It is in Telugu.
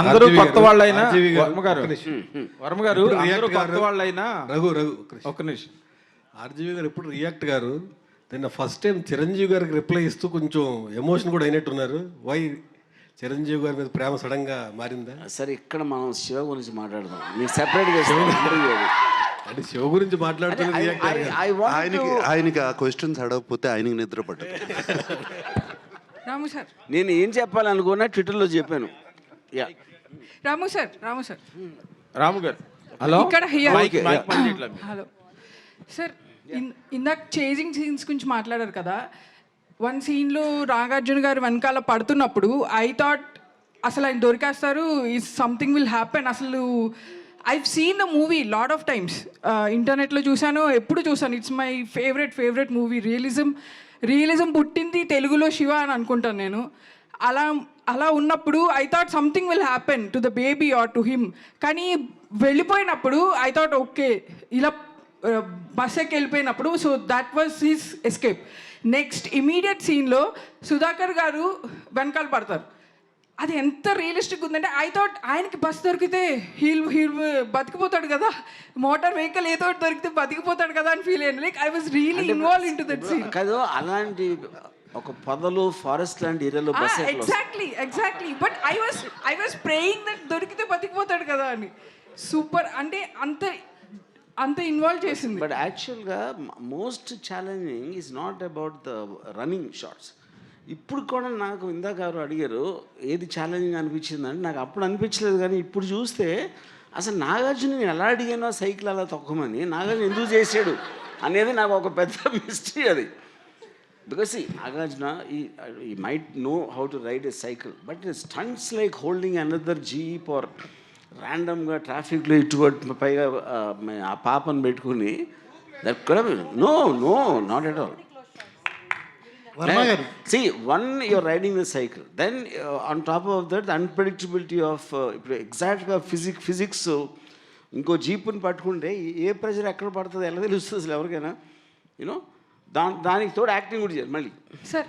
అందరూ కొత్త వాళ్ళైనా వర్మ గారు అందరూ కొత్త వాళ్ళైనా ఒక్క నిమిషం ఆర్జీవి గారు ఎప్పుడు రియాక్ట్ గారు నిన్న ఫస్ట్ టైం చిరంజీవి గారికి రిప్లై ఇస్తూ కొంచెం ఎమోషన్ కూడా అయినట్టున్నారు. వై చిరంజీవి గారి మీద ప్రేమ సడన్ గా మారిందా? సరే, ఇక్కడ మనం శివ గురించి మాట్లాడదాం. మీరు సెపరేట్ అంటే శివ గురించి మాట్లాడుతున్నారు. ఆయనకి ఆ క్వశ్చన్స్ అడగకపోతే ఆయనకి నిద్ర పట్టదు. రాము సార్, నేను ఏం చెప్పాలనుకున్నా ట్విట్టర్లో చెప్పాను. రాము సార్ రాము గారు హలో, ఇక్కడ హలో సార్, ఇందాక చేజింగ్ సీన్స్ గురించి మాట్లాడారు కదా. వన్ సీన్లో నాగార్జున గారు వెనకాల పడుతున్నప్పుడు ఐ థాట్ అసలు ఆయన దొరికేస్తారు, ఈజ్ సంథింగ్ విల్ హ్యాపెన్. అసలు I've seen the movie lot of times, ఇంటర్నెట్లో చూశాను, ఎప్పుడు చూసాను. It's my favourite movie. Realism పుట్టింది తెలుగులో శివ అని అనుకుంటాను నేను. అలా ఉన్నప్పుడు I thought something will happen to the baby or to him. కానీ వెళ్ళిపోయినప్పుడు ఐ థాట్ ఓకే, ఇలా బస్ ఎక్కి వెళ్ళిపోయినప్పుడు so that was his escape. Next immediate సీన్లో సుధాకర్ గారు వెనకాల పడతారు. అది ఎంత రియలిస్టిక్ ఉందంటే ఐ థాట్ ఆయనకి బస్ దొరికితే హీల్ బతికిపోతాడు కదా, మోటార్ వెహికల్ ఏదో దొరికితే బతికిపోతాడు కదా అని ఫీల్ అయ్యాను. Like I was really involve in to that scene. కాదు, అలాంటి ఒక పొదలు ఫారెస్ట్ లాంటి ఏరియాలో bus exactly but I was praying that దొరికితే బతికిపోతాడు కదా అని. సూపర్, అంటే అంత ఇన్వాల్వ్ చేసింది. బట్ యాక్చువల్గా most challenging is not about the running shots. ఇప్పుడు కూడా నాకు ఇందాక గారు అడిగారు ఏది ఛాలెంజింగ్ అనిపించిందంటే, నాకు అప్పుడు అనిపించలేదు. కానీ ఇప్పుడు చూస్తే అసలు నాగార్జున నేను ఎలా అడిగానో సైకిల్ అలా తొక్కమని, నాగార్జున ఎందుకు చేసాడు అనేది నాకు ఒక పెద్ద మిస్టరీ అది. బికాస్ నాగార్జున ఈ might know how to ride a cycle, but stunts like holding another jeep or ర్యాండమ్గా ట్రాఫిక్లో ఇటువంటి పైగా ఆ పాపను పెట్టుకుని that no not at all. See, one, you're riding the cycle. Then on top of that, the unpredictability of exactly physics. ఇంకో జీపుని పట్టుకుంటే ఏ ప్రెషర్ ఎక్కడ పడుతుందో ఎలా తెలుస్తుంది అసలు ఎవరికైనా, యూనో. దానికి తోడు యాక్టింగ్ కూడా చేయాలి మళ్ళీ. సార్